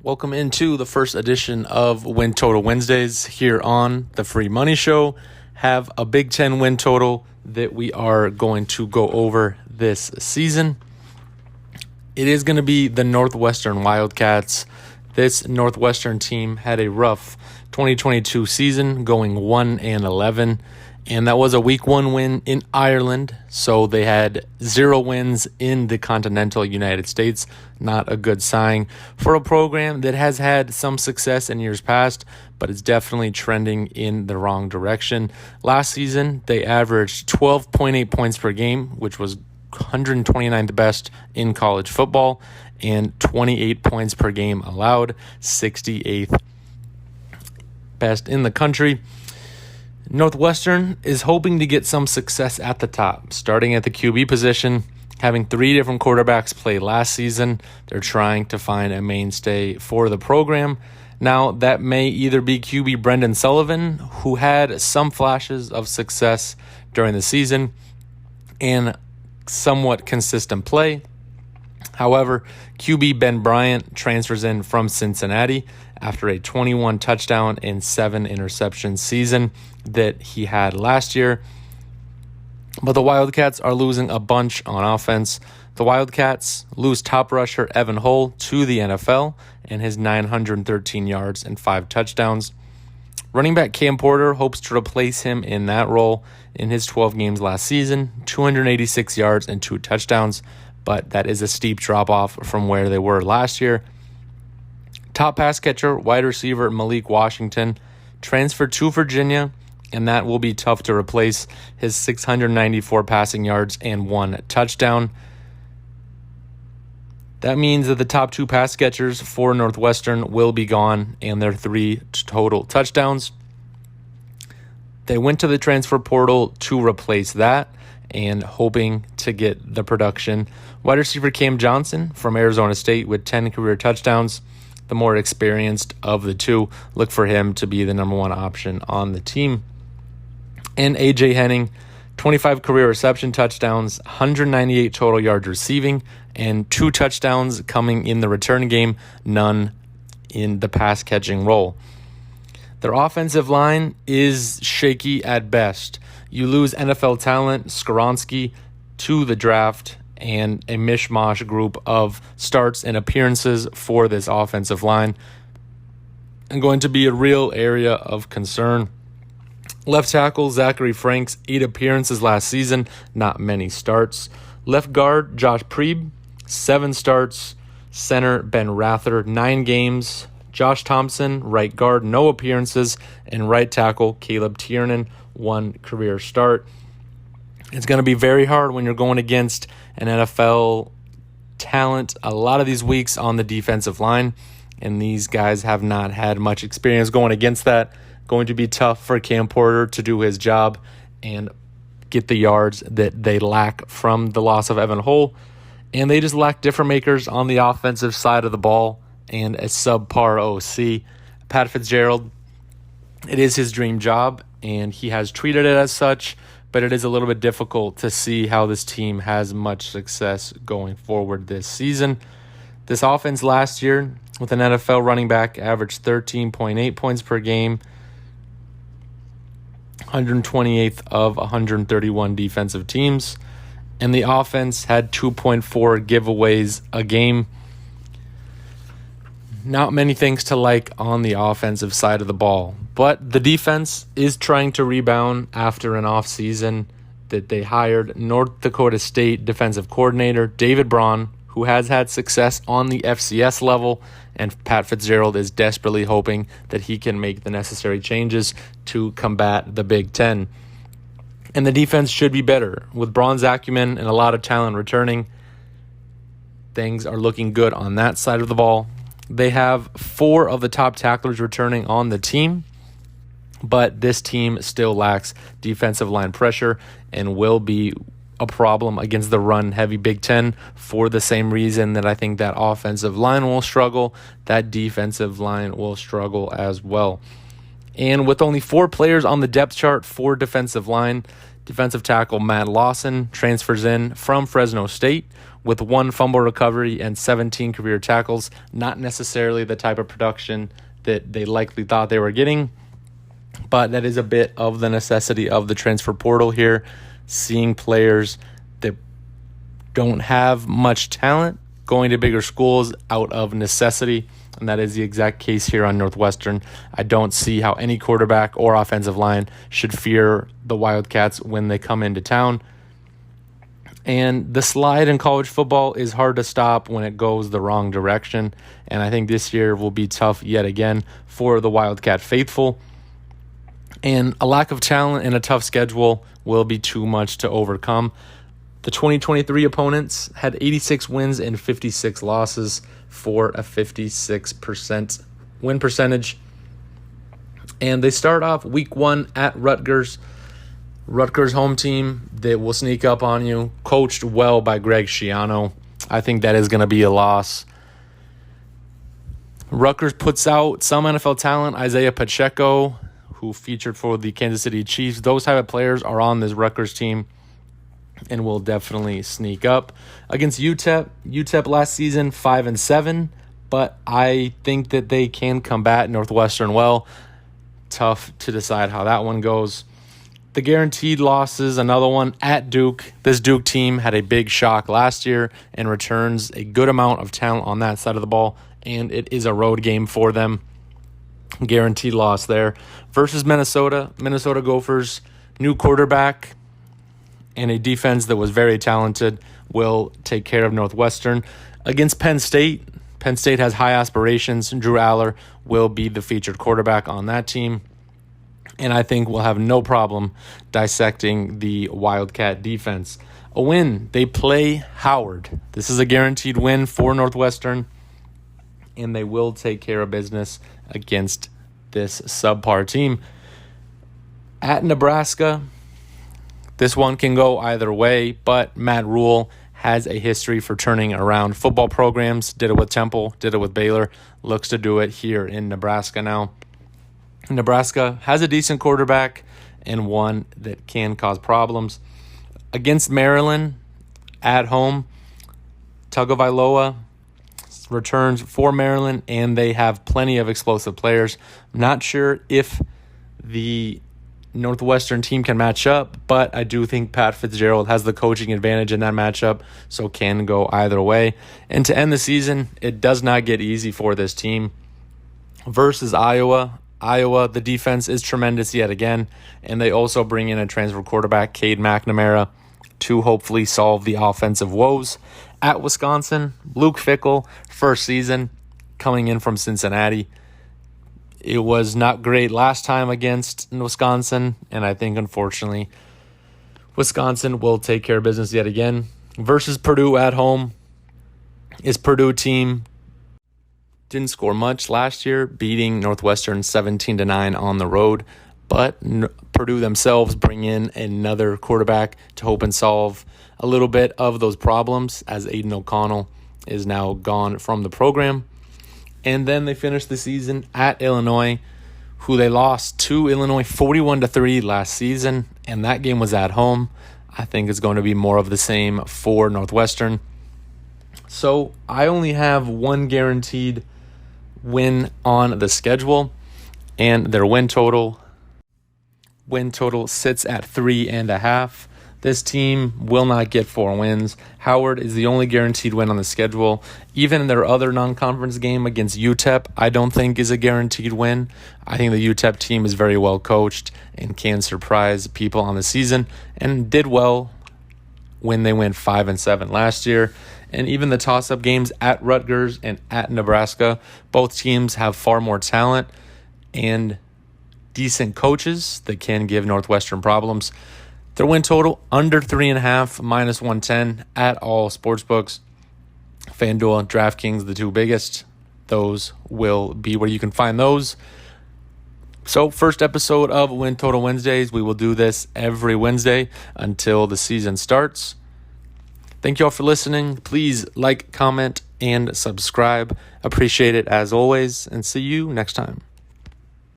Welcome into the first edition of Win Total Wednesdays here on the Free Money Show. Have a Big Ten win total that we are going to go over this season. It is going to be the Northwestern Wildcats. This Northwestern team had a rough 2022 season, going 1-11. And that was a week 1 win in Ireland, so they had 0 wins in the continental United States. Not a good sign for a program that has had some success in years past, but it's definitely trending in the wrong direction. Last season, they averaged 12.8 points per game, which was 129th best in college football, and 28 points per game allowed, 68th best in the country. Northwestern is hoping to get some success at the top, starting at the QB position. Having 3 different quarterbacks play last season, they're trying to find a mainstay for the program. Now, that may either be QB Brendan Sullivan, who had some flashes of success during the season and somewhat consistent play. However, QB Ben Bryant transfers in from Cincinnati after a 21 touchdown and 7 interception season that he had last year. But the Wildcats are losing a bunch on offense. The Wildcats lose top rusher Evan Hull to the NFL and his 913 yards and 5 touchdowns. Running back Cam Porter hopes to replace him in that role in his 12 games last season, 286 yards and 2 touchdowns, but that is a steep drop-off from where they were last year. Top pass catcher, wide receiver Malik Washington, transferred to Virginia, and that will be tough to replace his 694 passing yards and 1 touchdown. That means that the top 2 pass catchers for Northwestern will be gone, and their 3 total touchdowns. They went to the transfer portal to replace that, and hoping to get the production. Wide receiver Cam Johnson from Arizona State with 10 career touchdowns. The more experienced of the 2, look for him to be the number 1 option on the team. And A.J. Henning, 25 career reception touchdowns, 198 total yards receiving, and 2 touchdowns coming in the return game, none in the pass-catching role. Their offensive line is shaky at best. You lose NFL talent Skoronski to the draft and a mishmash group of starts and appearances for this offensive line, and going to be a real area of concern. Left tackle Zachary Franks, 8 appearances last season, not many starts. Left guard Josh Priebe, 7 starts. Center Ben Rather, 9 games. Josh Thompson, right guard, no appearances. And right tackle Caleb Tiernan, 1 career start. It's going to be very hard when you're going against an NFL talent a lot of these weeks on the defensive line, and these guys have not had much experience going against that. Going to be tough for Cam Porter to do his job and get the yards that they lack from the loss of Evan Hull, and they just lack different makers on the offensive side of the ball and a subpar OC. Pat Fitzgerald, it is his dream job, and he has treated it as such, but it is a little bit difficult to see how this team has much success going forward this season. This offense last year with an NFL running back averaged 13.8 points per game, 128th of 131 defensive teams, and the offense had 2.4 giveaways a game. Not many things to like on the offensive side of the ball, but the defense is trying to rebound after an offseason that they hired North Dakota State defensive coordinator David Braun, who has had success on the FCS level, and Pat Fitzgerald is desperately hoping that he can make the necessary changes to combat the Big Ten. And the defense should be better. With Braun's acumen and a lot of talent returning, things are looking good on that side of the ball. They have 4 of the top tacklers returning on the team, but this team still lacks defensive line pressure and will be a problem against the run-heavy Big Ten for the same reason that I think that offensive line will struggle. That defensive line will struggle as well. And with only 4 players on the depth chart for defensive line, Defensive tackle Matt Lawson transfers in from Fresno State with 1 fumble recovery and 17 career tackles. Not necessarily the type of production that they likely thought they were getting, but that is a bit of the necessity of the transfer portal here, seeing players that don't have much talent going to bigger schools out of necessity, and that is the exact case here on Northwestern. I don't see how any quarterback or offensive line should fear the Wildcats when they come into town. And the slide in college football is hard to stop when it goes the wrong direction, and I think this year will be tough yet again for the Wildcat faithful. And a lack of talent and a tough schedule will be too much to overcome. The 2023 opponents had 86 wins and 56 losses for a 56% win percentage. And they start off week 1 at Rutgers. Rutgers home team that will sneak up on you, coached well by Greg Schiano. I think that is going to be a loss. Rutgers puts out some NFL talent, Isaiah Pacheco, who featured for the Kansas City Chiefs. Those type of players are on this Rutgers team and will definitely sneak up. Against UTEP, UTEP last season 5-7, but I think that they can combat Northwestern well. Tough to decide how that one goes. The guaranteed losses, another one at Duke. This Duke team had a big shock last year and returns a good amount of talent on that side of the ball, and it is a road game for them. Guaranteed loss there. Versus Minnesota Gophers, new quarterback and a defense that was very talented will take care of Northwestern. Against Penn State has high aspirations. Drew Aller will be the featured quarterback on that team, and I think we'll have no problem dissecting the Wildcat defense. A win. They play Howard. This is a guaranteed win for Northwestern, and they will take care of business against this subpar team. At Nebraska, this one can go either way, but Matt Rule has a history for turning around football programs. Did it with Temple, did it with Baylor, looks to do it here in Nebraska now. Nebraska has a decent quarterback and one that can cause problems. Against Maryland at home, Tagovailoa returns for Maryland, and they have plenty of explosive players. I'm not sure if the Northwestern team can match up, but I do think Pat Fitzgerald has the coaching advantage in that matchup, so can go either way. And to end the season, it does not get easy for this team. Versus Iowa, the defense is tremendous yet again, and they also bring in a transfer quarterback, Cade McNamara, to hopefully solve the offensive woes. At Wisconsin, Luke Fickell, first season, coming in from Cincinnati. It was not great last time against Wisconsin, and I think, unfortunately, Wisconsin will take care of business yet again. Versus Purdue at home, is Purdue team didn't score much last year, beating Northwestern 17-9 on the road, but Purdue themselves bring in another quarterback to hope and solve a little bit of those problems, as Aiden O'Connell is now gone from the program. And then they finished the season at Illinois, who they lost to Illinois 41-3 last season, and that game was at home. I think it's going to be more of the same for Northwestern. So I only have one guaranteed win on the schedule, and their win total sits at 3.5. This team will not get 4 wins. Howard is the only guaranteed win on the schedule. Even their other non-conference game against UTEP, I don't think is a guaranteed win. I think the UTEP team is very well coached and can surprise people on the season, and did well when they went 5-7 last year. And even the toss-up games at Rutgers and at Nebraska, both teams have far more talent and decent coaches that can give Northwestern problems. Their win total under 3.5, minus 110 at all sportsbooks. FanDuel, DraftKings, the two biggest. Those will be where you can find those. So, first episode of Win Total Wednesdays. We will do this every Wednesday until the season starts. Thank you all for listening. Please like, comment, and subscribe. Appreciate it as always, and see you next time.